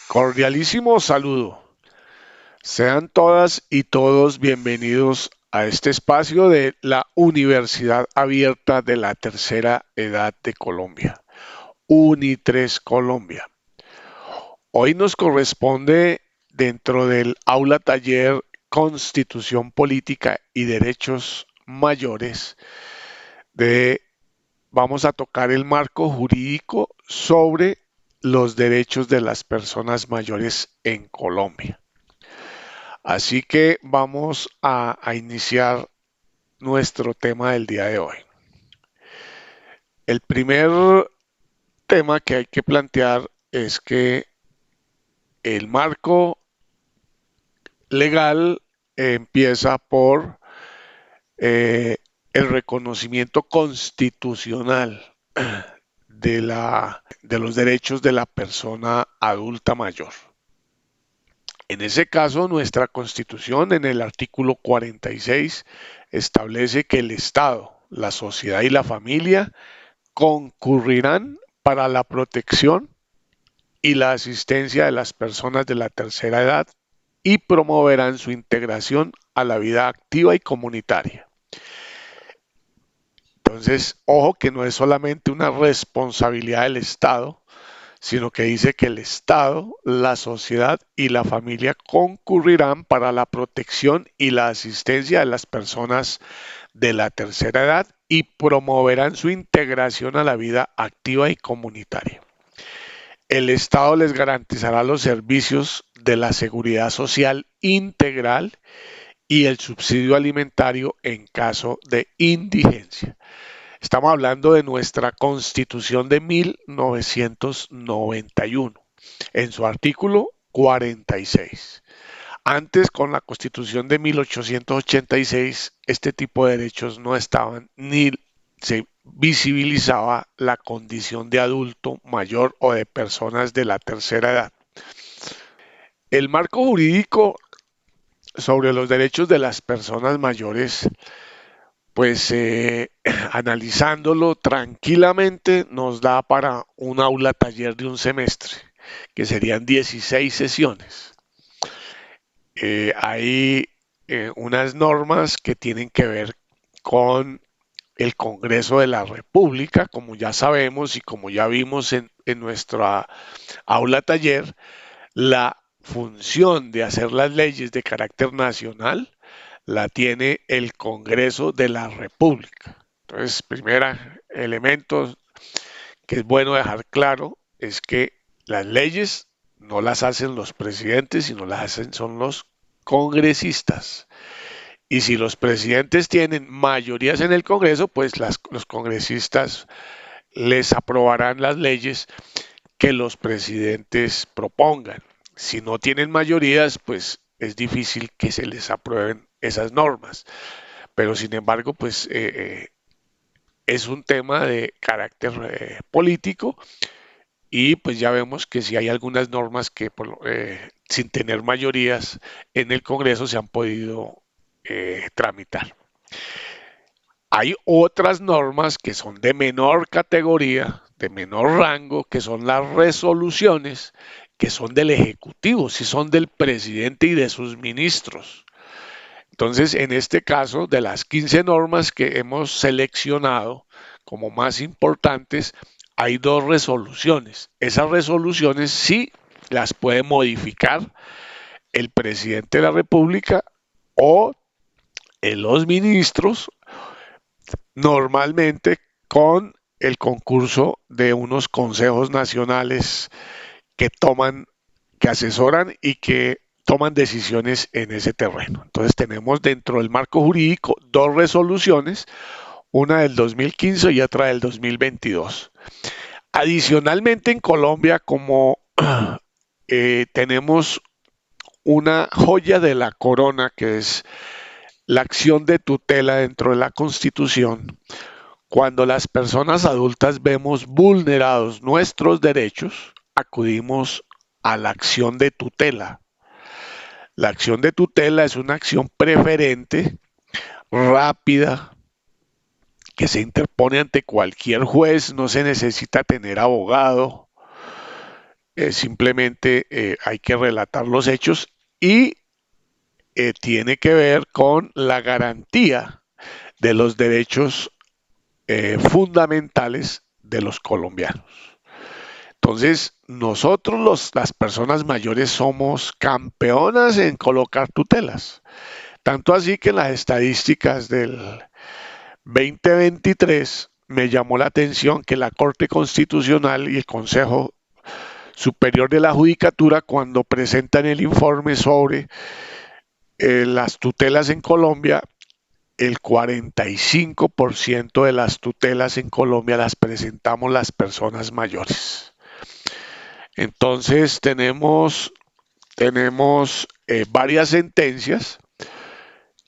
Cordialísimo saludo. Sean todas y todos bienvenidos a este espacio de la Universidad Abierta de la Tercera Edad de Colombia, UNI3 Colombia. Hoy nos corresponde dentro del aula taller Constitución Política y Derechos Mayores de vamos a tocar el marco jurídico sobre los derechos de las personas mayores en Colombia. Así que vamos a iniciar nuestro tema del día de hoy. El primer tema que hay que plantear es que el marco legal empieza por eh, el reconocimiento constitucional de los derechos de la persona adulta mayor. En ese caso, nuestra Constitución, en el artículo 46, establece que el Estado, la sociedad y la familia concurrirán para la protección y la asistencia de las personas de la tercera edad y promoverán su integración a la vida activa y comunitaria. Entonces, ojo que no es solamente una responsabilidad del Estado, sino que dice que el Estado, la sociedad y la familia concurrirán para la protección y la asistencia de las personas de la tercera edad y promoverán su integración a la vida activa y comunitaria. El Estado les garantizará los servicios de la seguridad social integral y el subsidio alimentario en caso de indigencia. Estamos hablando de nuestra Constitución de 1991, en su artículo 46. Antes, con la Constitución de 1886, este tipo de derechos no estaban ni se visibilizaba la condición de adulto mayor o de personas de la tercera edad. El marco jurídico sobre los derechos de las personas mayores, pues analizándolo tranquilamente, nos da para un aula taller de un semestre, que serían 16 sesiones. Hay unas normas que tienen que ver con el Congreso de la República, como ya sabemos y como ya vimos en nuestra aula taller, la función de hacer las leyes de carácter nacional la tiene el Congreso de la República. Entonces, primer elemento que es bueno dejar claro es que las leyes no las hacen los presidentes, sino las hacen son los congresistas. Y si los presidentes tienen mayorías en el Congreso, pues los congresistas les aprobarán las leyes que los presidentes propongan. Si no tienen mayorías, pues es difícil que se les aprueben esas normas. Pero sin embargo, pues es un tema de carácter político y pues ya vemos que si hay algunas normas que sin tener mayorías en el Congreso se han podido tramitar. Hay otras normas que son de menor categoría, de menor rango, que son las resoluciones, que son del Ejecutivo, si son del presidente y de sus ministros. Entonces, en este caso, de las 15 normas que hemos seleccionado como más importantes, hay dos resoluciones. Esas resoluciones sí las puede modificar el presidente de la República o los ministros, normalmente con el concurso de unos consejos nacionales que toman, que asesoran y que toman decisiones en ese terreno. Entonces tenemos dentro del marco jurídico dos resoluciones, una del 2015 y otra del 2022. Adicionalmente en Colombia, como tenemos una joya de la corona que es la acción de tutela dentro de la Constitución, cuando las personas adultas vemos vulnerados nuestros derechos, acudimos a la acción de tutela. La acción de tutela es una acción preferente, rápida, que se interpone ante cualquier juez, no se necesita tener abogado, simplemente hay que relatar los hechos y tiene que ver con la garantía de los derechos fundamentales de los colombianos. Entonces, nosotros las personas mayores somos campeonas en colocar tutelas. Tanto así que en las estadísticas del 2023 me llamó la atención que la Corte Constitucional y el Consejo Superior de la Judicatura, cuando presentan el informe sobre las tutelas en Colombia, el 45% de las tutelas en Colombia las presentamos las personas mayores. Entonces tenemos varias sentencias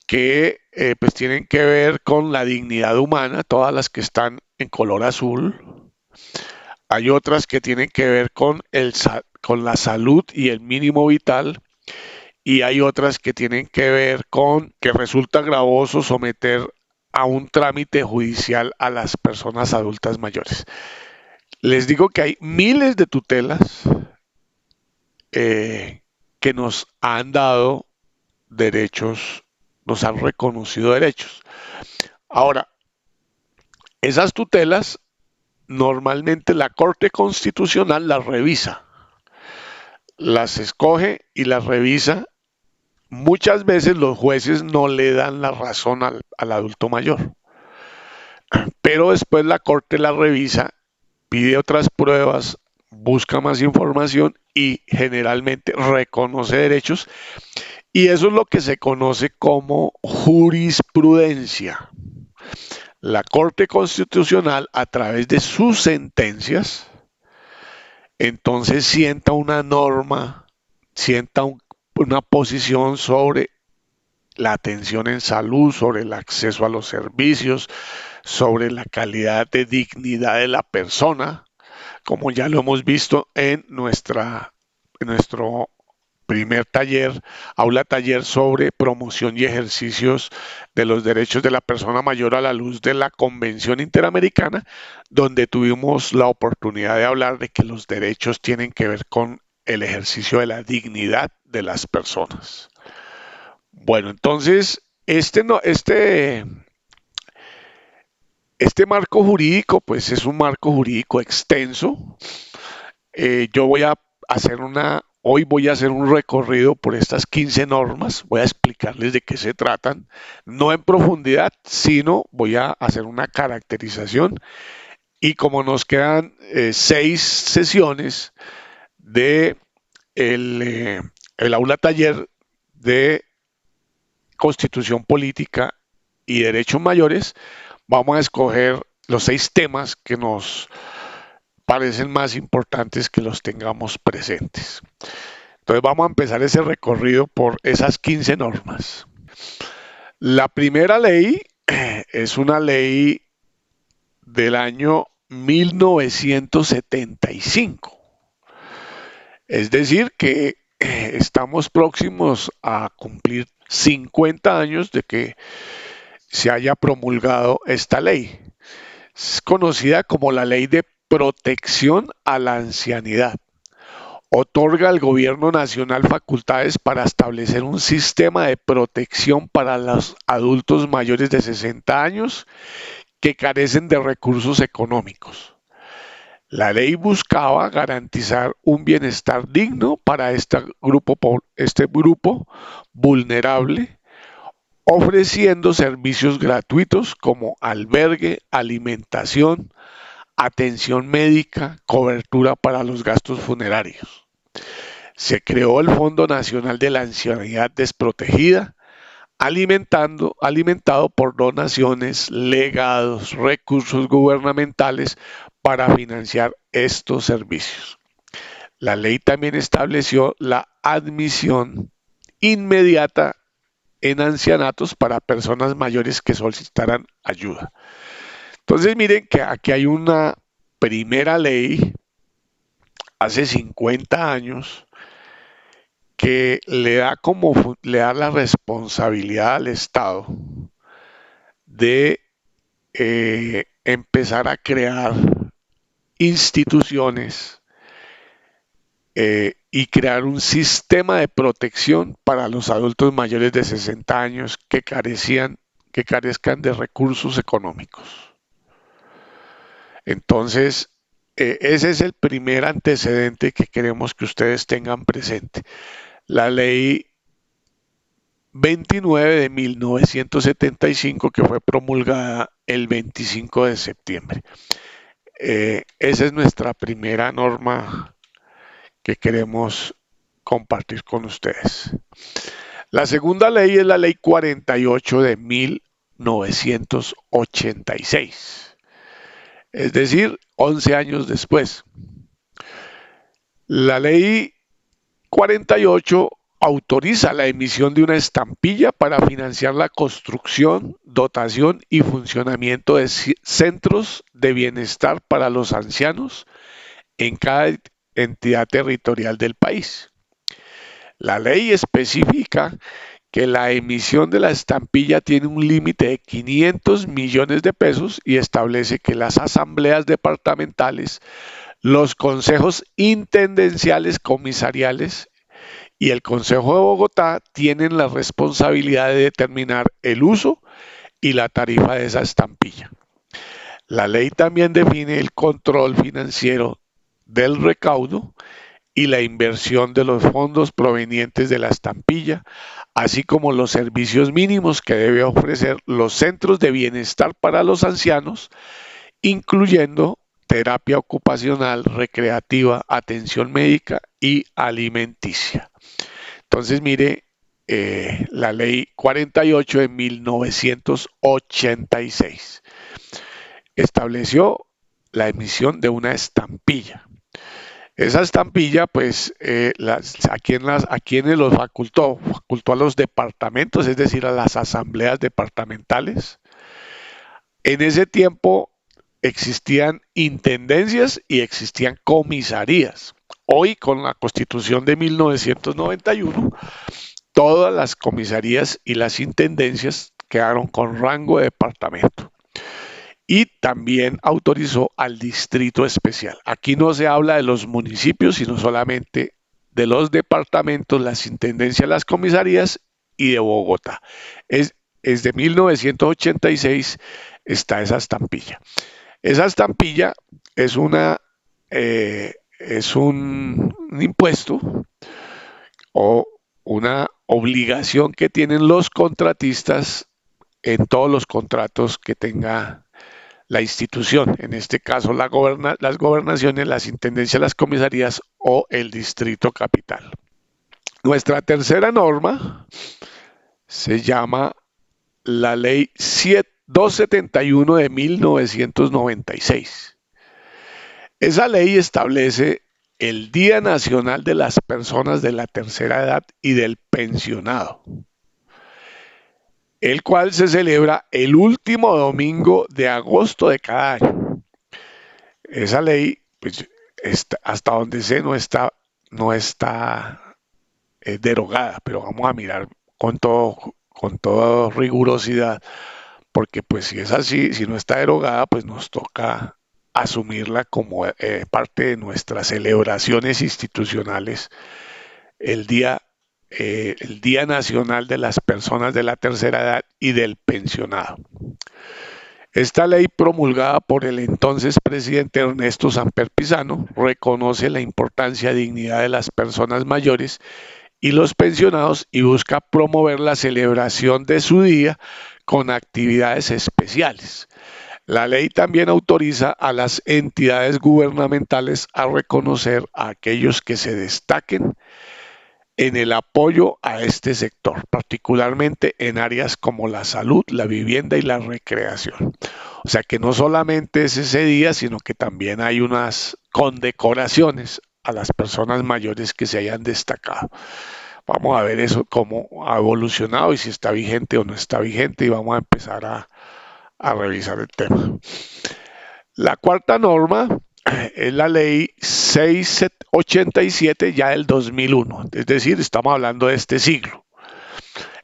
que pues tienen que ver con la dignidad humana, todas las que están en color azul. Hay otras que tienen que ver con la salud y el mínimo vital. Y hay otras que tienen que ver con que resulta gravoso someter a un trámite judicial a las personas adultas mayores. Les digo que hay miles de tutelas que nos han dado derechos, nos han reconocido derechos. Ahora, esas tutelas normalmente la Corte Constitucional las revisa, las escoge y las revisa. Muchas veces los jueces no le dan la razón al adulto mayor, pero después la Corte la revisa, pide otras pruebas, busca más información y generalmente reconoce derechos, y eso es lo que se conoce como jurisprudencia. La Corte Constitucional, a través de sus sentencias, entonces sienta una norma, sienta una posición sobre la atención en salud, sobre el acceso a los servicios, sobre la calidad de dignidad de la persona, como ya lo hemos visto en nuestro primer taller, aula taller sobre promoción y ejercicios de los derechos de la persona mayor a la luz de la Convención Interamericana, donde tuvimos la oportunidad de hablar de que los derechos tienen que ver con el ejercicio de la dignidad de las personas. Bueno, entonces, este marco jurídico, pues es un marco jurídico extenso. Yo hoy voy a hacer un recorrido por estas 15 normas, voy a explicarles de qué se tratan, no en profundidad, sino voy a hacer una caracterización y como nos quedan 6 sesiones de el aula taller de Constitución Política y Derechos Mayores, vamos a escoger los 6 temas que nos parecen más importantes que los tengamos presentes. Entonces vamos a empezar ese recorrido por esas 15 normas. La primera ley es una ley del año 1975. Es decir, que estamos próximos a cumplir 50 años de que se haya promulgado esta ley. Es conocida como la Ley de Protección a la Ancianidad. Otorga al gobierno nacional facultades para establecer un sistema de protección para los adultos mayores de 60 años que carecen de recursos económicos. La ley buscaba garantizar un bienestar digno para este grupo vulnerable, ofreciendo servicios gratuitos como albergue, alimentación, atención médica, cobertura para los gastos funerarios. Se creó el Fondo Nacional de la Ancianidad Desprotegida, alimentado por donaciones, legados, recursos gubernamentales para financiar estos servicios. La ley también estableció la admisión inmediata en ancianatos para personas mayores que solicitaran ayuda. Entonces miren que aquí hay una primera ley hace 50 años que le da la responsabilidad al Estado de empezar a crear instituciones y crear un sistema de protección para los adultos mayores de 60 años que carezcan de recursos económicos. Entonces, ese es el primer antecedente que queremos que ustedes tengan presente. La ley 29 de 1975 que fue promulgada el 25 de septiembre. Esa es nuestra primera norma que queremos compartir con ustedes. La segunda ley es la ley 48 de 1986, es decir, 11 años después. La ley 48 autoriza la emisión de una estampilla para financiar la construcción, dotación y funcionamiento de centros de bienestar para los ancianos en cada entidad territorial del país. La ley especifica que la emisión de la estampilla tiene un límite de 500 millones de pesos y establece que las asambleas departamentales, los consejos intendenciales comisariales y el Consejo de Bogotá tienen la responsabilidad de determinar el uso y la tarifa de esa estampilla. La ley también define el control financiero del recaudo y la inversión de los fondos provenientes de la estampilla, así como los servicios mínimos que debe ofrecer los centros de bienestar para los ancianos, incluyendo terapia ocupacional, recreativa, atención médica y alimenticia. Entonces, mire, la ley 48 de 1986 estableció la emisión de una estampilla. Esa estampilla, pues, a quienes los facultó a los departamentos, es decir, a las asambleas departamentales. En ese tiempo existían intendencias y existían comisarías. Hoy, con la Constitución de 1991, todas las comisarías y las intendencias quedaron con rango de departamento. Y también autorizó al distrito especial. Aquí no se habla de los municipios, sino solamente de los departamentos, las intendencias, las comisarías y de Bogotá. Es de 1986 está esa estampilla. Esa estampilla es un impuesto o una obligación que tienen los contratistas en todos los contratos que tenga la institución, en este caso las gobernaciones, las intendencias, las comisarías o el distrito capital. Nuestra tercera norma se llama la ley 271 de 1996. Esa ley establece el Día Nacional de las Personas de la Tercera Edad y del Pensionado, el cual se celebra el último domingo de agosto de cada año. Esa ley, pues, hasta donde sé, no está derogada, pero vamos a mirar con toda rigurosidad, porque pues si es así, si no está derogada, pues nos toca asumirla como parte de nuestras celebraciones institucionales, el día, el Día Nacional de las Personas de la Tercera Edad y del Pensionado. Esta ley, promulgada por el entonces presidente Ernesto Samper Pizano, reconoce la importancia y dignidad de las personas mayores y los pensionados y busca promover la celebración de su día con actividades especiales. La ley también autoriza a las entidades gubernamentales a reconocer a aquellos que se destaquen en el apoyo a este sector, particularmente en áreas como la salud, la vivienda y la recreación. O sea que no solamente es ese día, sino que también hay unas condecoraciones a las personas mayores que se hayan destacado. Vamos a ver eso, cómo ha evolucionado y si está vigente o no está vigente, y vamos a empezar a revisar el tema. La cuarta norma es la ley 687 ya del 2001, es decir, estamos hablando de este siglo,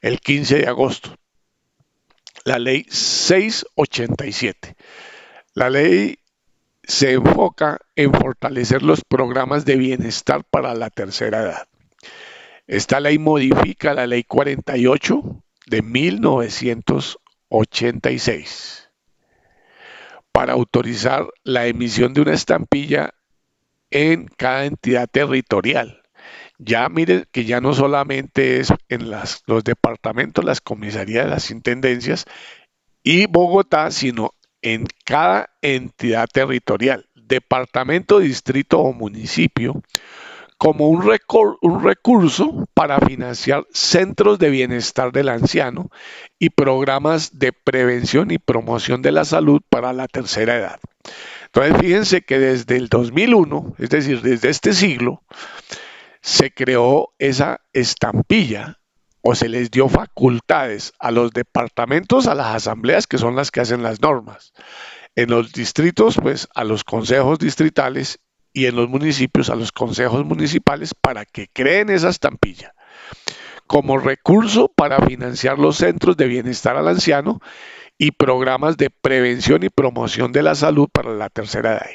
el 15 de agosto. La ley 687. La ley se enfoca en fortalecer los programas de bienestar para la tercera edad. Esta ley modifica la ley 48 de 1986 para autorizar la emisión de una estampilla en cada entidad territorial. Ya miren que ya no solamente es en los departamentos, las comisarías, las intendencias y Bogotá, sino en cada entidad territorial, departamento, distrito o municipio, como un recurso para financiar centros de bienestar del anciano y programas de prevención y promoción de la salud para la tercera edad. Entonces, fíjense que desde el 2001, es decir, desde este siglo, se creó esa estampilla o se les dio facultades a los departamentos, a las asambleas, que son las que hacen las normas. En los distritos, pues a los consejos distritales y en los municipios a los consejos municipales para que creen esa estampilla como recurso para financiar los centros de bienestar al anciano y programas de prevención y promoción de la salud para la tercera edad.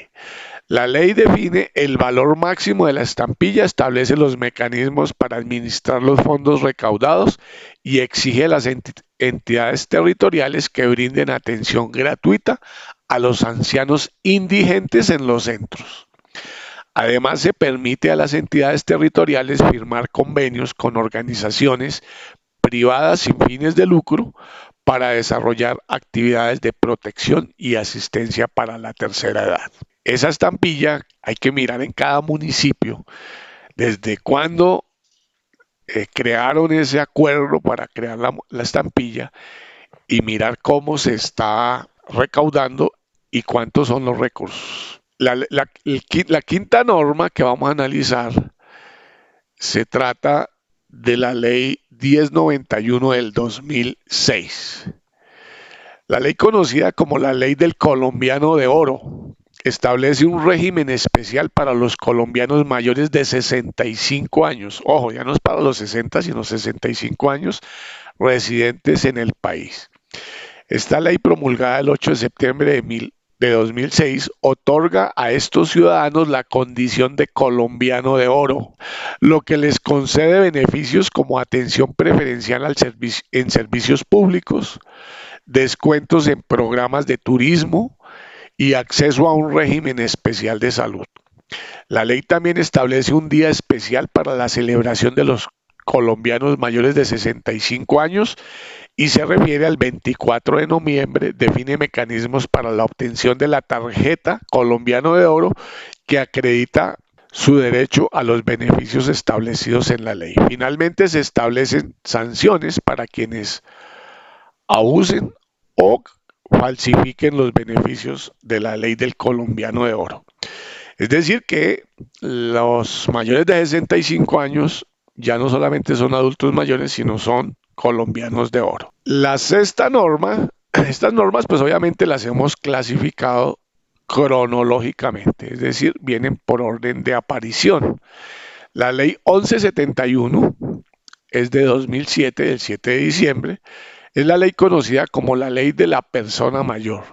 La ley define el valor máximo de la estampilla, establece los mecanismos para administrar los fondos recaudados y exige a las entidades territoriales que brinden atención gratuita a los ancianos indigentes en los centros. Además, se permite a las entidades territoriales firmar convenios con organizaciones privadas sin fines de lucro para desarrollar actividades de protección y asistencia para la tercera edad. Esa estampilla hay que mirar en cada municipio desde cuándo crearon ese acuerdo para crear la estampilla y mirar cómo se está recaudando y cuántos son los recursos. La quinta norma que vamos a analizar se trata de la ley 1091 del 2006. La ley conocida como la ley del colombiano de oro establece un régimen especial para los colombianos mayores de 65 años. Ojo, ya no es para los 60, sino 65 años residentes en el país. Esta ley promulgada el 8 de septiembre de 2006 otorga a estos ciudadanos la condición de colombiano de oro, lo que les concede beneficios como atención preferencial en servicios públicos, descuentos en programas de turismo y acceso a un régimen especial de salud. La ley también establece un día especial para la celebración de los colombianos mayores de 65 años y se refiere al 24 de noviembre, define mecanismos para la obtención de la tarjeta colombiano de oro que acredita su derecho a los beneficios establecidos en la ley. Finalmente se establecen sanciones para quienes abusen o falsifiquen los beneficios de la ley del colombiano de oro. Es decir, que los mayores de 65 años ya no solamente son adultos mayores, sino son colombianos de oro. La sexta norma, estas normas pues obviamente las hemos clasificado cronológicamente, es decir, vienen por orden de aparición. La ley 1171 es de 2007, del 7 de diciembre, es la ley conocida como la ley de la persona mayor.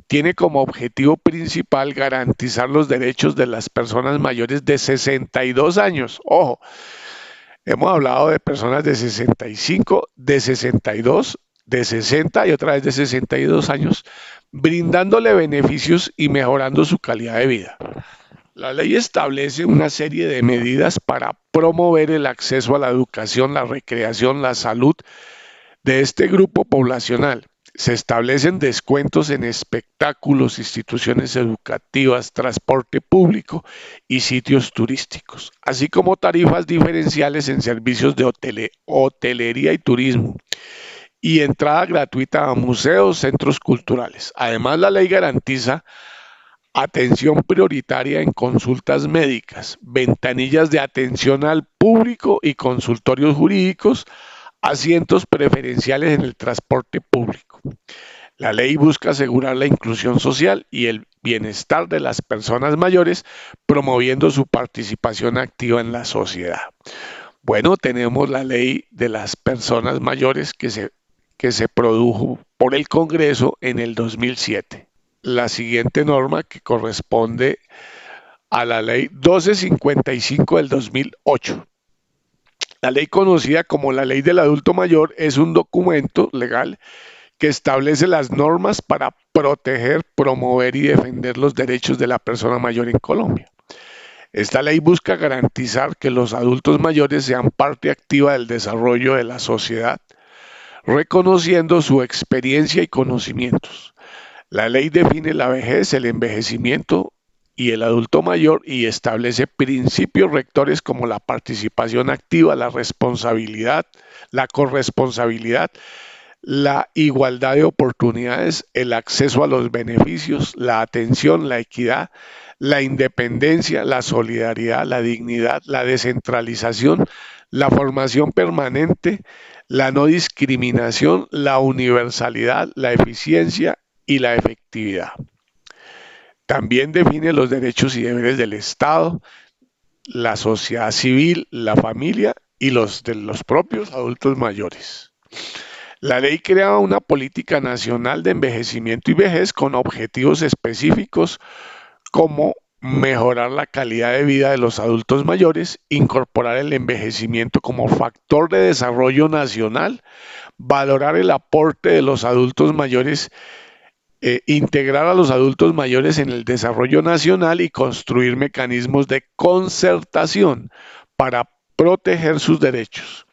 Tiene como objetivo principal garantizar los derechos de las personas mayores de 62 años. Ojo, hemos hablado de personas de 65, de 62, de 60 y otra vez de 62 años, brindándole beneficios y mejorando su calidad de vida. La ley establece una serie de medidas para promover el acceso a la educación, la recreación, la salud de este grupo poblacional. Se establecen descuentos en espectáculos, instituciones educativas, transporte público y sitios turísticos, así como tarifas diferenciales en servicios de hotelería y turismo y entrada gratuita a museos, centros culturales. Además, la ley garantiza atención prioritaria en consultas médicas, ventanillas de atención al público y consultorios jurídicos, asientos preferenciales en el transporte público. La ley busca asegurar la inclusión social y el bienestar de las personas mayores, promoviendo su participación activa en la sociedad. Bueno, tenemos la ley de las personas mayores que se produjo por el Congreso en el 2007. la siguiente norma que corresponde a la ley 1255 del 2008. La ley conocida como la ley del adulto mayor es un documento legal que establece las normas para proteger, promover y defender los derechos de la persona mayor en Colombia. Esta ley busca garantizar que los adultos mayores sean parte activa del desarrollo de la sociedad, reconociendo su experiencia y conocimientos. La ley define la vejez, el envejecimiento y el adulto mayor y establece principios rectores como la participación activa, la responsabilidad, la corresponsabilidad, la igualdad de oportunidades, el acceso a los beneficios, la atención, la equidad, la independencia, la solidaridad, la dignidad, la descentralización, la formación permanente, la no discriminación, la universalidad, la eficiencia y la efectividad. También define los derechos y deberes del Estado, la sociedad civil, la familia y los de los propios adultos mayores. La ley crea una política nacional de envejecimiento y vejez con objetivos específicos como mejorar la calidad de vida de los adultos mayores, incorporar el envejecimiento como factor de desarrollo nacional, valorar el aporte de los adultos mayores, integrar a los adultos mayores en el desarrollo nacional y construir mecanismos de concertación para proteger sus derechos.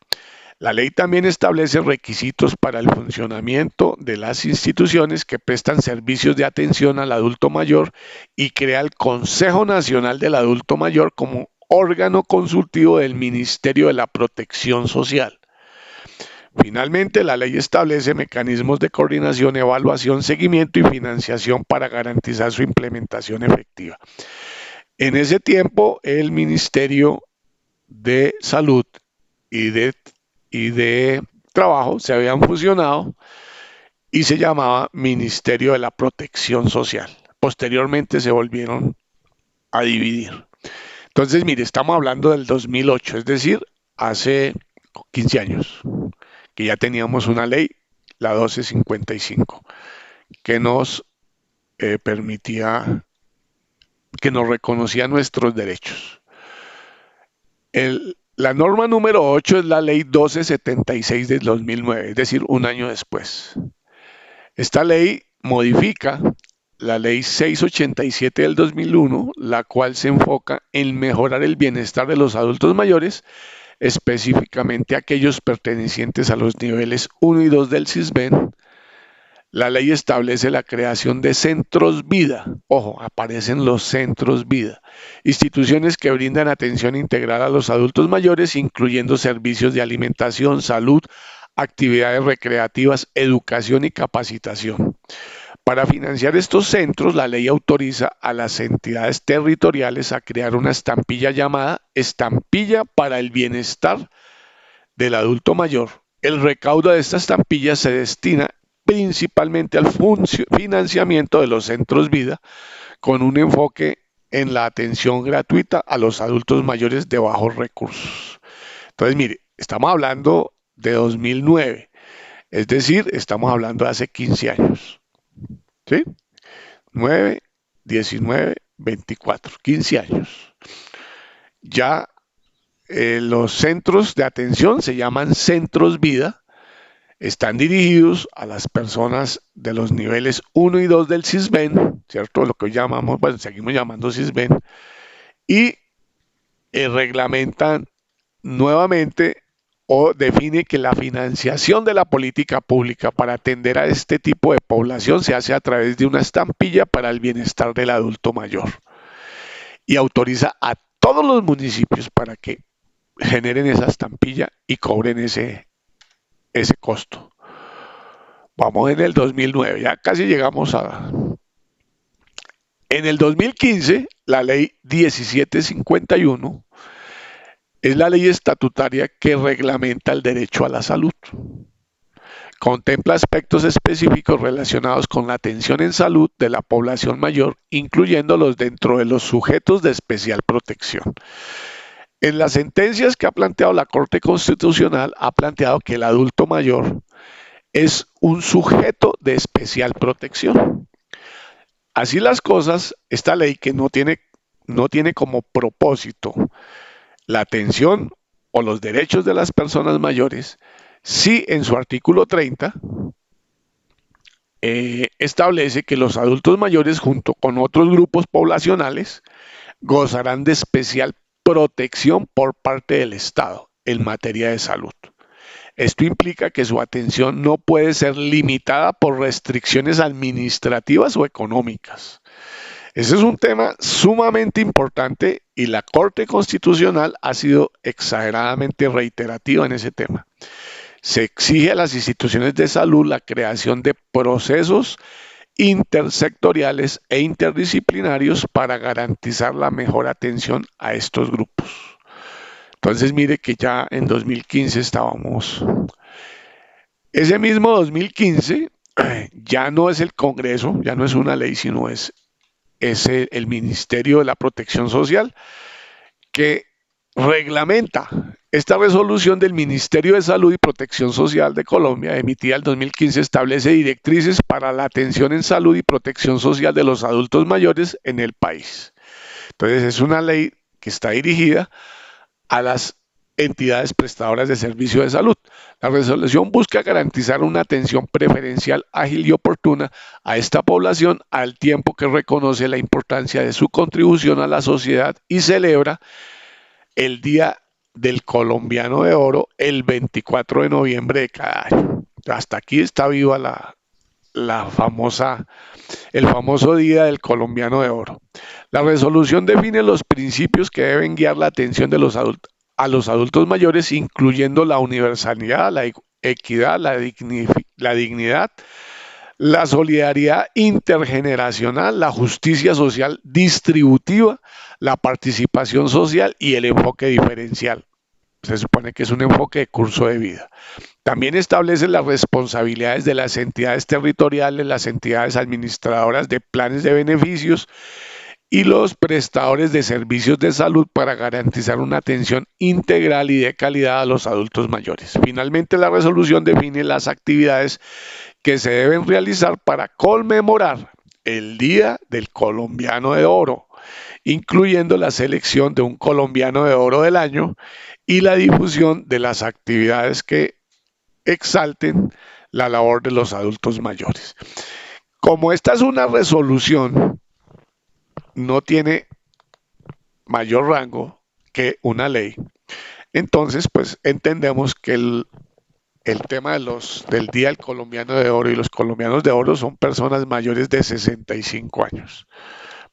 La ley también establece requisitos para el funcionamiento de las instituciones que prestan servicios de atención al adulto mayor y crea el Consejo Nacional del Adulto Mayor como órgano consultivo del Ministerio de la Protección Social. Finalmente, la ley establece mecanismos de coordinación, evaluación, seguimiento y financiación para garantizar su implementación efectiva. En ese tiempo, el Ministerio de Salud y de Trabajo se habían fusionado y se llamaba Ministerio de la Protección Social. Posteriormente se volvieron a dividir. Entonces, mire, estamos hablando del 2008, es decir, hace 15 años, que ya teníamos una ley, la 1255, que nos permitía, que nos reconocía nuestros derechos. La norma número 8 es la ley 1276 del 2009, es decir, un año después. Esta ley modifica la ley 687 del 2001, la cual se enfoca en mejorar el bienestar de los adultos mayores, específicamente aquellos pertenecientes a los niveles 1 y 2 del CISBEN. La ley establece la creación de centros vida. Ojo, aparecen los centros vida. Instituciones que brindan atención integral a los adultos mayores, incluyendo servicios de alimentación, salud, actividades recreativas, educación y capacitación. Para financiar estos centros, la ley autoriza a las entidades territoriales a crear una estampilla llamada Estampilla para el Bienestar del Adulto Mayor. El recaudo de esta estampilla se destina principalmente al financiamiento de los centros vida, con un enfoque en la atención gratuita a los adultos mayores de bajos recursos. Entonces, mire, estamos hablando de 2009, es decir, estamos hablando de hace 15 años. ¿Sí? 9, 19, 24, 15 años. Ya los centros de atención se llaman centros vida, están dirigidos a las personas de los niveles 1 y 2 del CISBEN, ¿cierto? Lo que hoy llamamos, bueno, seguimos llamando CISBEN, y reglamentan nuevamente o define que la financiación de la política pública para atender a este tipo de población se hace a través de una estampilla para el bienestar del adulto mayor y autoriza a todos los municipios para que generen esa estampilla y cobren ese costo. Vamos en el 2009, ya casi llegamos a... En el 2015, la ley 1751 es la ley estatutaria que reglamenta el derecho a la salud. Contempla aspectos específicos relacionados con la atención en salud de la población mayor, incluyéndolos dentro de los sujetos de especial protección. En las sentencias que ha planteado la Corte Constitucional, ha planteado que el adulto mayor es un sujeto de especial protección. Así las cosas, esta ley que no tiene como propósito la atención o los derechos de las personas mayores, sí en su artículo 30 establece que los adultos mayores junto con otros grupos poblacionales gozarán de especial protección por parte del Estado en materia de salud. Esto implica que su atención no puede ser limitada por restricciones administrativas o económicas. Ese es un tema sumamente importante y la Corte Constitucional ha sido exageradamente reiterativa en ese tema. Se exige a las instituciones de salud la creación de procesos intersectoriales e interdisciplinarios para garantizar la mejor atención a estos grupos. Entonces mire que ya en 2015 estábamos. Ese mismo 2015 ya no es el Congreso, ya no es una ley, sino es el Ministerio de la Protección Social que reglamenta esta resolución del Ministerio de Salud y Protección Social de Colombia, emitida en 2015, establece directrices para la atención en salud y protección social de los adultos mayores en el país. Entonces, es una ley que está dirigida a las entidades prestadoras de servicio de salud. La resolución busca garantizar una atención preferencial, ágil y oportuna a esta población al tiempo que reconoce la importancia de su contribución a la sociedad y celebra el Día del Colombiano de Oro el 24 de noviembre de cada año. Hasta aquí está viva el famoso Día del Colombiano de Oro. La resolución define los principios que deben guiar la atención de a los adultos mayores, incluyendo la universalidad, la equidad, la dignidad, la solidaridad intergeneracional, la justicia social distributiva, la participación social y el enfoque diferencial. Se supone que es un enfoque de curso de vida. También establece las responsabilidades de las entidades territoriales, las entidades administradoras de planes de beneficios y los prestadores de servicios de salud para garantizar una atención integral y de calidad a los adultos mayores. Finalmente, la resolución define las actividades que se deben realizar para conmemorar el Día del Colombiano de Oro, incluyendo la selección de un colombiano de oro del año y la difusión de las actividades que exalten la labor de los adultos mayores. Como esta es una resolución, no tiene mayor rango que una ley. Entonces, pues entendemos que el tema del Día del Colombiano de Oro y los colombianos de oro son personas mayores de 65 años.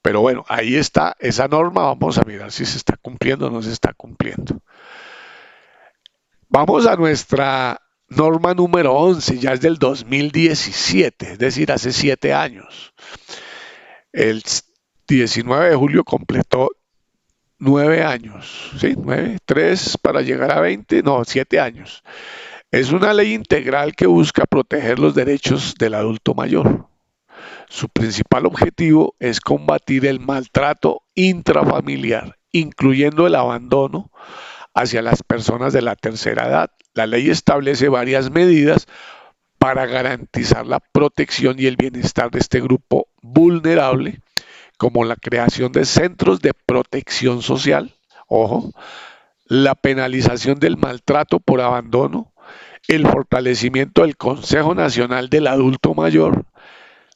Pero bueno, ahí está esa norma, vamos a mirar si se está cumpliendo o no se está cumpliendo. Vamos a nuestra norma número 11, ya es del 2017, es decir, hace 7 años. El 19 de julio completó 9 años, ¿sí? 9, 3 para llegar a 20, no, 7 años. Es una ley integral que busca proteger los derechos del adulto mayor. Su principal objetivo es combatir el maltrato intrafamiliar, incluyendo el abandono hacia las personas de la tercera edad. La ley establece varias medidas para garantizar la protección y el bienestar de este grupo vulnerable, como la creación de centros de protección social, ojo, la penalización del maltrato por abandono, el fortalecimiento del Consejo Nacional del Adulto Mayor,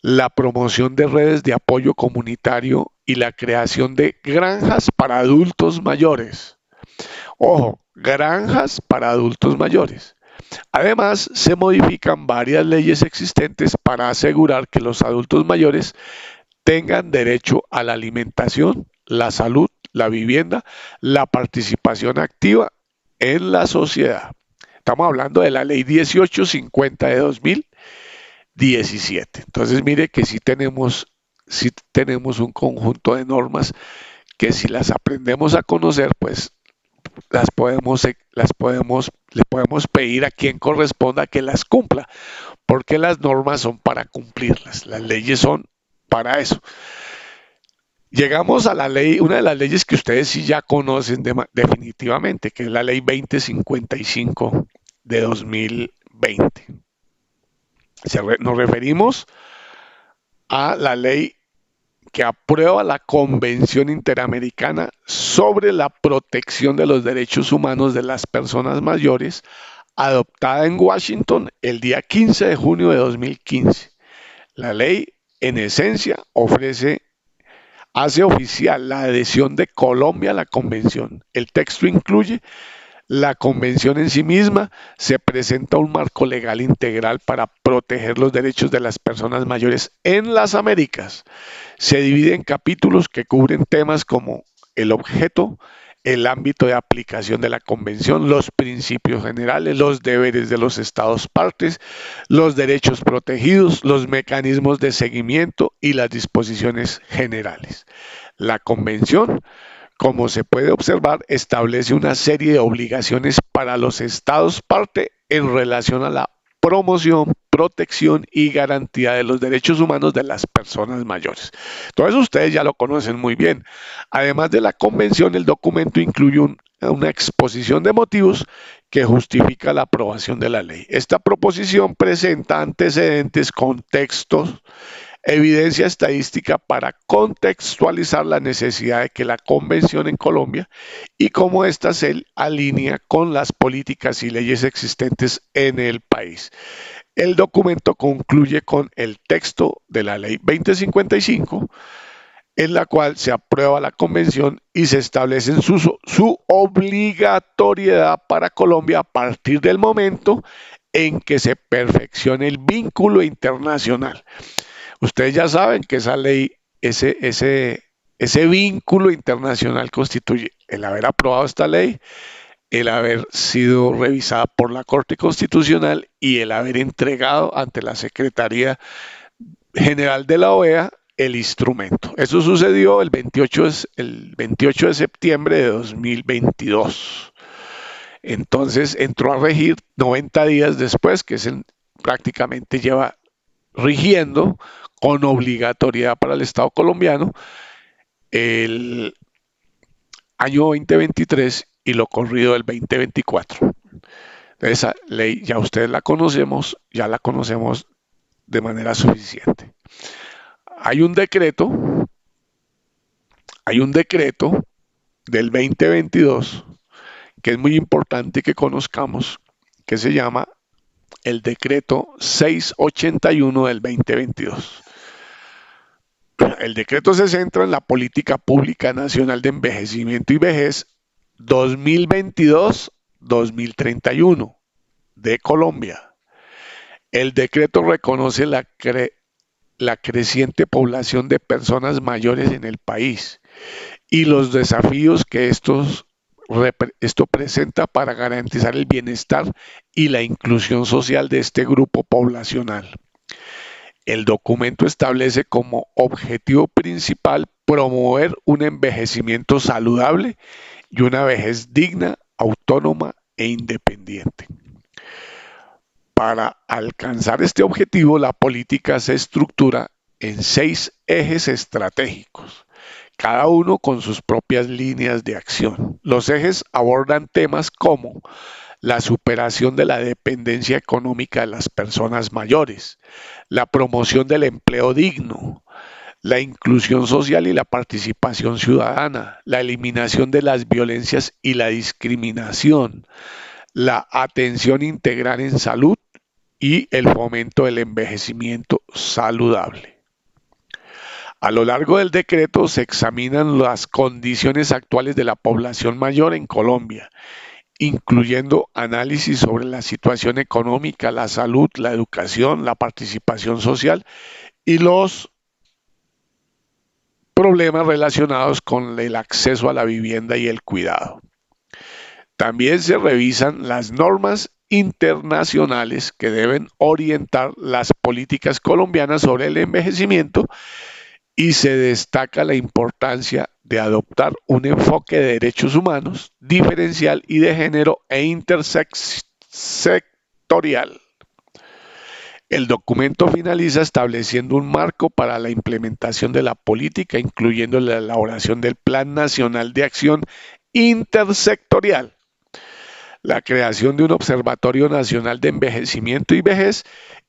la promoción de redes de apoyo comunitario y la creación de granjas para adultos mayores. Ojo, granjas para adultos mayores. Además, se modifican varias leyes existentes para asegurar que los adultos mayores tengan derecho a la alimentación, la salud, la vivienda, la participación activa en la sociedad. Estamos hablando de la ley 1850 de 2017. Entonces, mire que sí tenemos un conjunto de normas que si las aprendemos a conocer, pues le podemos pedir a quien corresponda que las cumpla, porque las normas son para cumplirlas, las leyes son para eso. Llegamos a la ley, una de las leyes que ustedes sí ya conocen definitivamente, que es la ley 2055 de 2020. Nos referimos a la ley que aprueba la Convención Interamericana sobre la protección de los derechos humanos de las personas mayores, adoptada en Washington el día 15 de junio de 2015. La ley, en esencia, hace oficial la adhesión de Colombia a la convención. El texto incluye la convención en sí misma, se presenta un marco legal integral para proteger los derechos de las personas mayores en las Américas. Se divide en capítulos que cubren temas como el objeto, el ámbito de aplicación de la convención, los principios generales, los deberes de los estados partes, los derechos protegidos, los mecanismos de seguimiento y las disposiciones generales. La convención, como se puede observar, establece una serie de obligaciones para los estados parte en relación a la promoción, protección y garantía de los derechos humanos de las personas mayores. Todo eso ustedes ya lo conocen muy bien. Además de la convención, el documento incluye una exposición de motivos que justifica la aprobación de la ley. Esta proposición presenta antecedentes, contextos, evidencia estadística para contextualizar la necesidad de que la convención en Colombia y cómo ésta se alinea con las políticas y leyes existentes en el país. El documento concluye con el texto de la ley 2055, en la cual se aprueba la convención y se establece su obligatoriedad para Colombia a partir del momento en que se perfeccione el vínculo internacional. Ustedes ya saben que esa ley, ese vínculo internacional constituye el haber aprobado esta ley, el haber sido revisada por la Corte Constitucional y el haber entregado ante la Secretaría General de la OEA el instrumento. Eso sucedió el 28 de septiembre de 2022. Entonces entró a regir 90 días después, que prácticamente lleva rigiendo con obligatoriedad para el Estado colombiano el año 2023 y lo corrido del 2024. Esa ley ya ustedes ya la conocemos de manera suficiente. Hay un decreto del 2022 que es muy importante que conozcamos, que se llama el decreto 681 del 2022. El decreto se centra en la política pública nacional de envejecimiento y vejez 2022-2031 de Colombia. El decreto reconoce la creciente población de personas mayores en el país y los desafíos que esto presenta para garantizar el bienestar y la inclusión social de este grupo poblacional. El documento establece como objetivo principal promover un envejecimiento saludable y una vejez digna, autónoma e independiente. Para alcanzar este objetivo, la política se estructura en 6 ejes estratégicos, cada uno con sus propias líneas de acción. Los ejes abordan temas como la superación de la dependencia económica de las personas mayores, la promoción del empleo digno, la inclusión social y la participación ciudadana, la eliminación de las violencias y la discriminación, la atención integral en salud y el fomento del envejecimiento saludable. A lo largo del decreto se examinan las condiciones actuales de la población mayor en Colombia, incluyendo análisis sobre la situación económica, la salud, la educación, la participación social y los problemas relacionados con el acceso a la vivienda y el cuidado. También se revisan las normas internacionales que deben orientar las políticas colombianas sobre el envejecimiento y se destaca la importancia de adoptar un enfoque de derechos humanos diferencial y de género e intersectorial. El documento finaliza estableciendo un marco para la implementación de la política, incluyendo la elaboración del Plan Nacional de Acción Intersectorial, la creación de un Observatorio Nacional de Envejecimiento y Vejez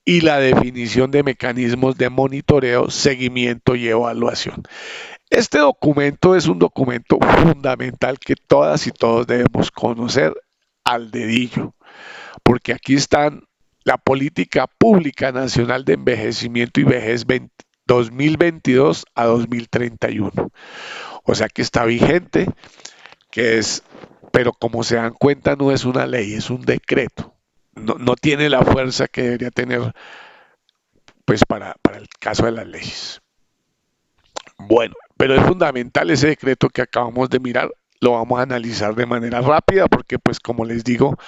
y la definición de mecanismos de monitoreo, seguimiento y evaluación. Este documento es un documento fundamental que todas y todos debemos conocer al dedillo, porque aquí están la política pública nacional de envejecimiento y vejez 2022 a 2031. O sea que está vigente, que es, pero como se dan cuenta no es una ley, es un decreto. No tiene la fuerza que debería tener pues para el caso de las leyes. Bueno, pero es fundamental ese decreto que acabamos de mirar, lo vamos a analizar de manera rápida porque pues como les digo,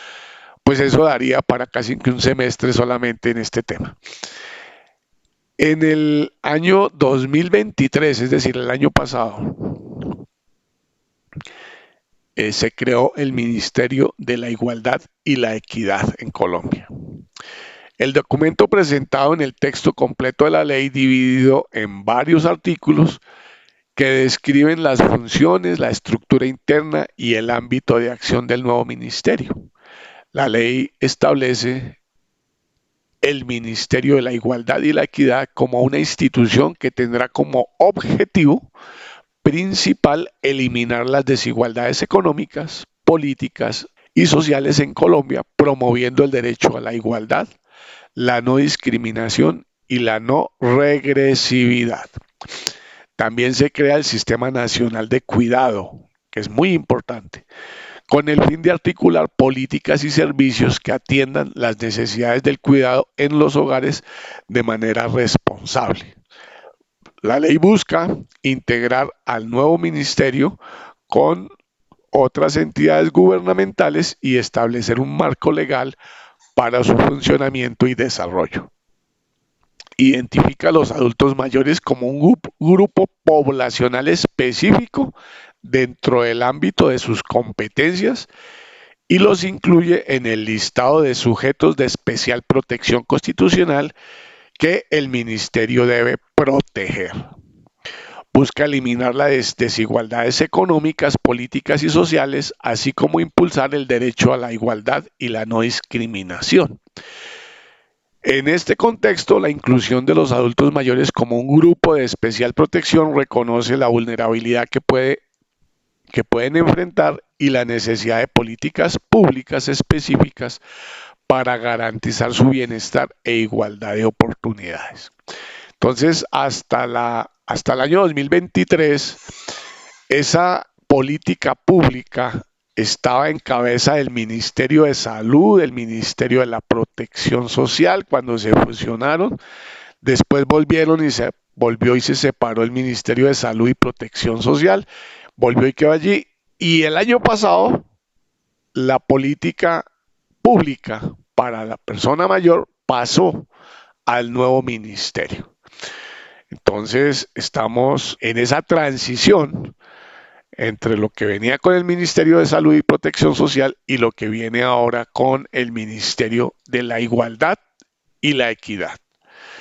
pues eso daría para casi que un semestre solamente en este tema. En el año 2023, es decir, el año pasado, se creó el Ministerio de la Igualdad y la Equidad en Colombia. El documento presentado en el texto completo de la ley, dividido en varios artículos que describen las funciones, la estructura interna y el ámbito de acción del nuevo ministerio. La ley establece el Ministerio de la Igualdad y la Equidad como una institución que tendrá como objetivo principal eliminar las desigualdades económicas, políticas y sociales en Colombia, promoviendo el derecho a la igualdad, la no discriminación y la no regresividad. También se crea el Sistema Nacional de Cuidado, que es muy importante, con el fin de articular políticas y servicios que atiendan las necesidades del cuidado en los hogares de manera responsable. La ley busca integrar al nuevo ministerio con otras entidades gubernamentales y establecer un marco legal para su funcionamiento y desarrollo. Identifica a los adultos mayores como un grupo poblacional específico dentro del ámbito de sus competencias y los incluye en el listado de sujetos de especial protección constitucional que el ministerio debe proteger. Busca eliminar las desigualdades económicas, políticas y sociales, así como impulsar el derecho a la igualdad y la no discriminación. En este contexto, la inclusión de los adultos mayores como un grupo de especial protección reconoce la vulnerabilidad que pueden enfrentar y la necesidad de políticas públicas específicas para garantizar su bienestar e igualdad de oportunidades. Entonces, hasta el año 2023, esa política pública estaba en cabeza del Ministerio de Salud, del Ministerio de la Protección Social, cuando se fusionaron. Después volvieron y se volvió y se separó el Ministerio de Salud y Protección Social, volvió y quedó allí. Y el año pasado, la política pública para la persona mayor pasó al nuevo ministerio. Entonces, estamos en esa transición entre lo que venía con el Ministerio de Salud y Protección Social y lo que viene ahora con el Ministerio de la Igualdad y la Equidad.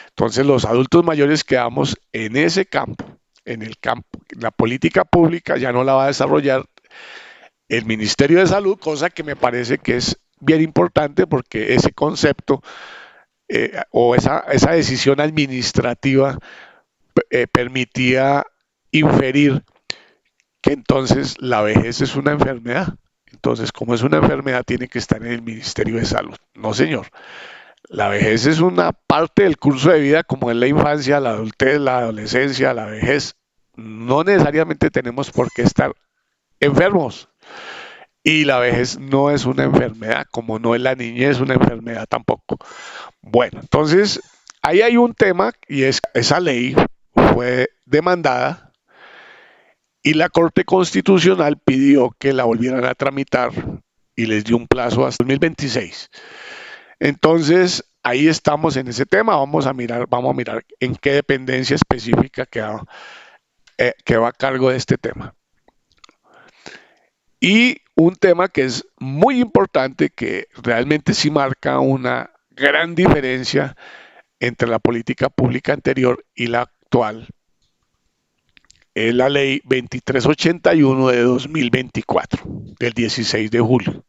Entonces, los adultos mayores quedamos en ese campo, en el campo. La política pública ya no la va a desarrollar el Ministerio de Salud, cosa que me parece que es bien importante porque ese concepto o esa decisión administrativa permitía inferir que entonces la vejez es una enfermedad. Entonces, como es una enfermedad, tiene que estar en el Ministerio de Salud. No, señor. La vejez es una parte del curso de vida, como es la infancia, la adultez, la adolescencia, la vejez. No necesariamente tenemos por qué estar enfermos. Y la vejez no es una enfermedad, como no es la niñez una enfermedad tampoco. Bueno, entonces ahí hay un tema y es esa ley fue demandada y la Corte Constitucional pidió que la volvieran a tramitar y les dio un plazo hasta 2026. Entonces, ahí estamos en ese tema. Vamos a mirar en qué dependencia específica que va a cargo de este tema. Y un tema que es muy importante, que realmente sí marca una gran diferencia entre la política pública anterior y la actual, es la ley 2381 de 2024, del 16 de julio.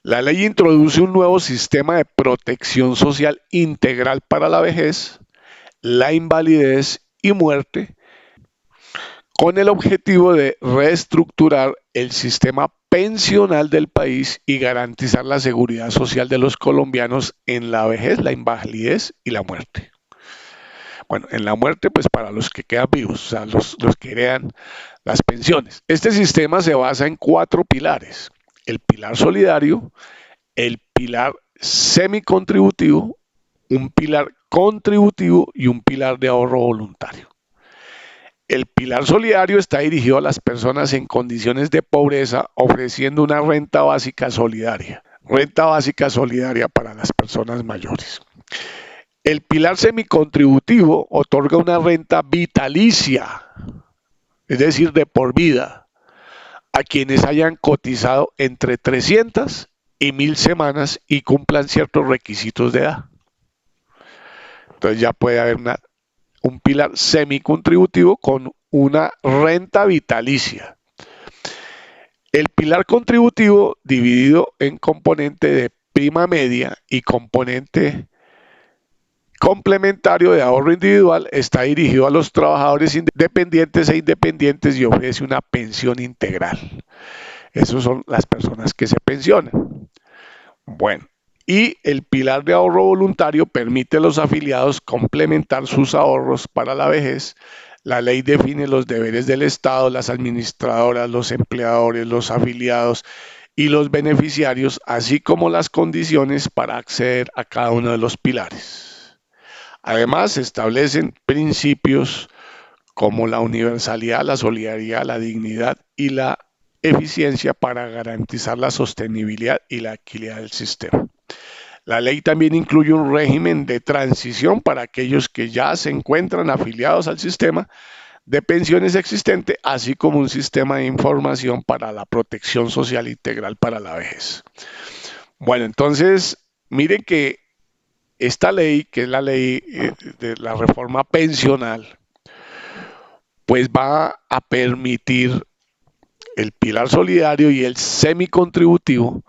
La ley introduce un nuevo sistema de protección social integral para la vejez, la invalidez y muerte, con el objetivo de reestructurar el sistema pensional del país y garantizar la seguridad social de los colombianos en la vejez, la invalidez y la muerte. Bueno, en la muerte, pues para los que quedan vivos, o sea, los que heredan las pensiones. Este sistema se basa en cuatro pilares: el pilar solidario, el pilar semicontributivo, un pilar contributivo y un pilar de ahorro voluntario. El pilar solidario está dirigido a las personas en condiciones de pobreza, ofreciendo una renta básica solidaria para las personas mayores. El pilar semicontributivo otorga una renta vitalicia, es decir, de por vida, a quienes hayan cotizado entre 300 y 1000 semanas y cumplan ciertos requisitos de edad. Entonces ya puede haber un pilar semicontributivo con una renta vitalicia. El pilar contributivo dividido en componente de prima media y componente complementario de ahorro individual está dirigido a los trabajadores independientes e independientes y ofrece una pensión integral. Esas son las personas que se pensionan. Bueno, y el pilar de ahorro voluntario permite a los afiliados complementar sus ahorros para la vejez. La ley define los deberes del Estado, las administradoras, los empleadores, los afiliados y los beneficiarios, así como las condiciones para acceder a cada uno de los pilares. Además, se establecen principios como la universalidad, la solidaridad, la dignidad y la eficiencia para garantizar la sostenibilidad y la equidad del sistema. La ley también incluye un régimen de transición para aquellos que ya se encuentran afiliados al sistema de pensiones existente, así como un sistema de información para la protección social integral para la vejez. Bueno, entonces, miren que esta ley, que es la ley de la reforma pensional, pues va a permitir el pilar solidario y el semicontributivo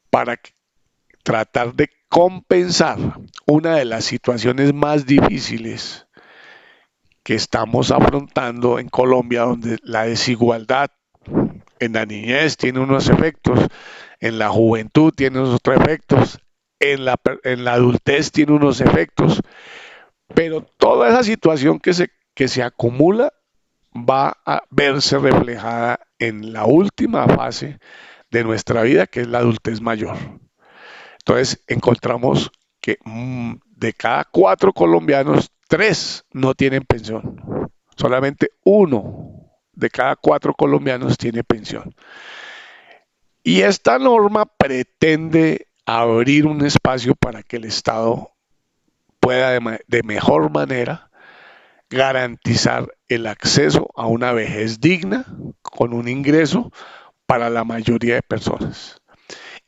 para tratar de compensar una de las situaciones más difíciles que estamos afrontando en Colombia, donde la desigualdad en la niñez tiene unos efectos, en la juventud tiene otros efectos, en la adultez tiene unos efectos, pero toda esa situación que se acumula va a verse reflejada en la última fase de nuestra vida, que es la adultez mayor. Entonces encontramos que de cada 4 colombianos, 3 no tienen pensión. Solamente 1 de cada 4 colombianos tiene pensión. Y esta norma pretende abrir un espacio para que el Estado pueda de mejor manera garantizar el acceso a una vejez digna con un ingreso para la mayoría de personas,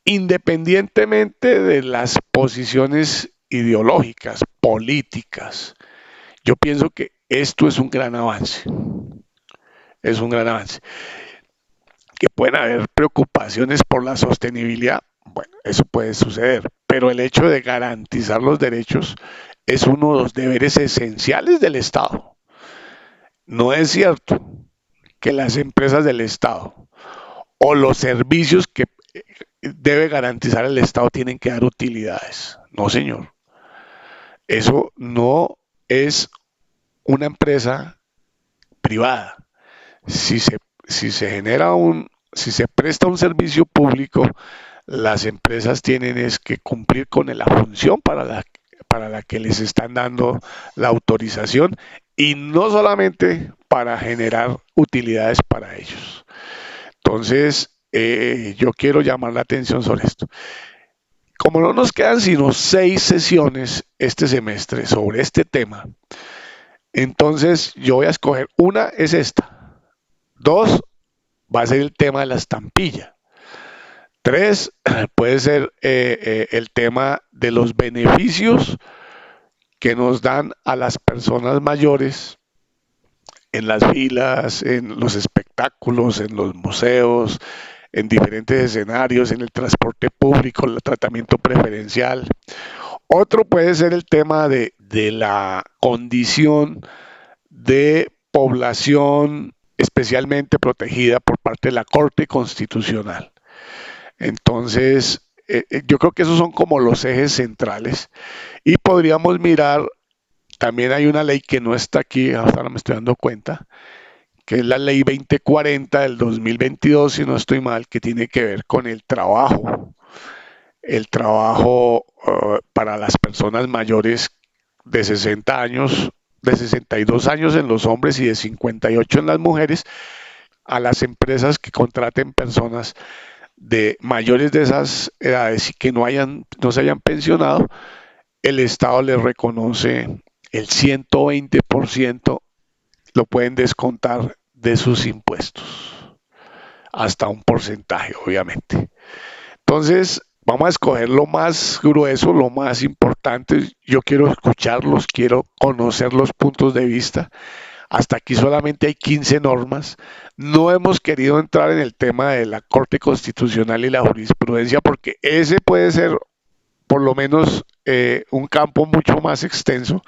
independientemente de las posiciones ideológicas, políticas. Yo pienso que esto es un gran avance, es un gran avance. Que pueden haber preocupaciones por la sostenibilidad, bueno, eso puede suceder, pero el hecho de garantizar los derechos es uno de los deberes esenciales del Estado. No es cierto que las empresas del Estado o los servicios que debe garantizar el Estado tienen que dar utilidades. No, señor. Eso no es una empresa privada. Si se, si se genera si se presta un servicio público, las empresas tienen es que cumplir con la función para la que les están dando la autorización y no solamente para generar utilidades para ellos. Entonces, yo quiero llamar la atención sobre esto. Como no nos quedan sino 6 sesiones este semestre sobre este tema, entonces yo voy a escoger una, es esta. 2, va a ser el tema de la estampilla. 3, puede ser el tema de los beneficios que nos dan a las personas mayores en las filas, en los espectáculos, en los museos, en diferentes escenarios, en el transporte público, el tratamiento preferencial. Otro puede ser el tema de la condición de población especialmente protegida por parte de la Corte Constitucional. Entonces, yo creo que esos son como los ejes centrales. Y podríamos mirar, también hay una ley que no está aquí, ahora me estoy dando cuenta, que es la ley 2040 del 2022, si no estoy mal, que tiene que ver con el trabajo para las personas mayores de 60 años, de 62 años en los hombres y de 58 en las mujeres, a las empresas que contraten personas de mayores de esas edades y que no se hayan pensionado, el Estado les reconoce el 120%, lo pueden descontar de sus impuestos, hasta un porcentaje, obviamente. Entonces, vamos a escoger lo más grueso, lo más importante. Yo quiero escucharlos, quiero conocer los puntos de vista. Hasta aquí solamente hay 15 normas. No hemos querido entrar en el tema de la Corte Constitucional y la jurisprudencia porque ese puede ser por lo menos un campo mucho más extenso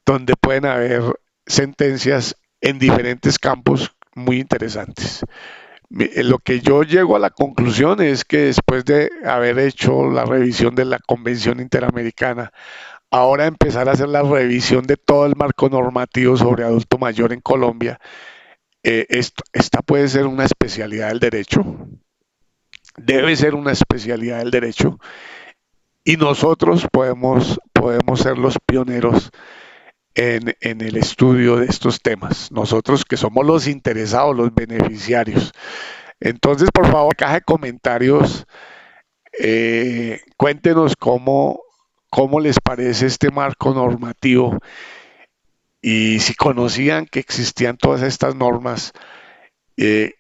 donde pueden haber sentencias en diferentes campos muy interesantes. Lo que yo llego a la conclusión es que después de haber hecho la revisión de la Convención Interamericana, ahora empezar a hacer la revisión de todo el marco normativo sobre adulto mayor en Colombia, esta puede ser una especialidad del derecho, debe ser una especialidad del derecho, y nosotros podemos ser los pioneros en el estudio de estos temas, nosotros que somos los interesados, los beneficiarios. Entonces, por favor, caja de comentarios, cuéntenos cómo les parece este marco normativo y si conocían que existían todas estas normas.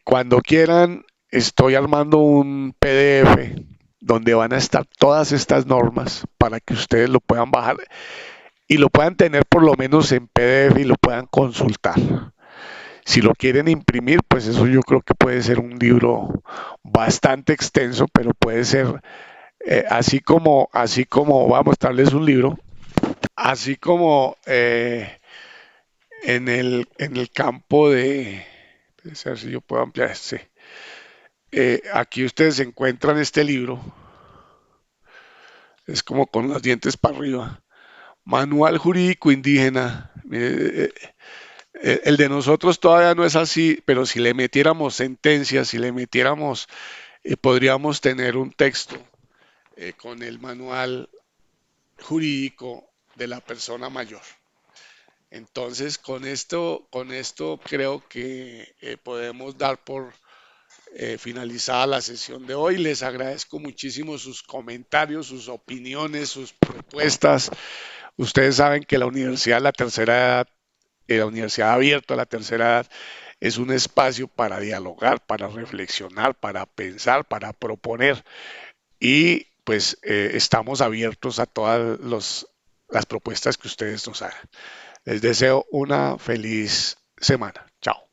Cuando quieran, estoy armando un PDF donde van a estar todas estas normas para que ustedes lo puedan bajar y lo puedan tener por lo menos en PDF y lo puedan consultar. Si lo quieren imprimir, pues eso yo creo que puede ser un libro bastante extenso, pero puede ser así como voy a mostrarles un libro, así como en el campo de, a ver si yo puedo ampliar este. Aquí ustedes encuentran este libro, es como con los dientes para arriba. Manual Jurídico Indígena. El de nosotros todavía no es así, pero si le metiéramos sentencias, si le metiéramos, podríamos tener un texto con el manual jurídico de la persona mayor. Entonces, con esto creo que podemos dar por finalizada la sesión de hoy. Les agradezco muchísimo sus comentarios, sus opiniones, sus propuestas. Ustedes saben que la Universidad de la Tercera Edad, la Universidad Abierta de la Tercera Edad, es un espacio para dialogar, para reflexionar, para pensar, para proponer. Y pues estamos abiertos a todas las propuestas que ustedes nos hagan. Les deseo una feliz semana. Chao.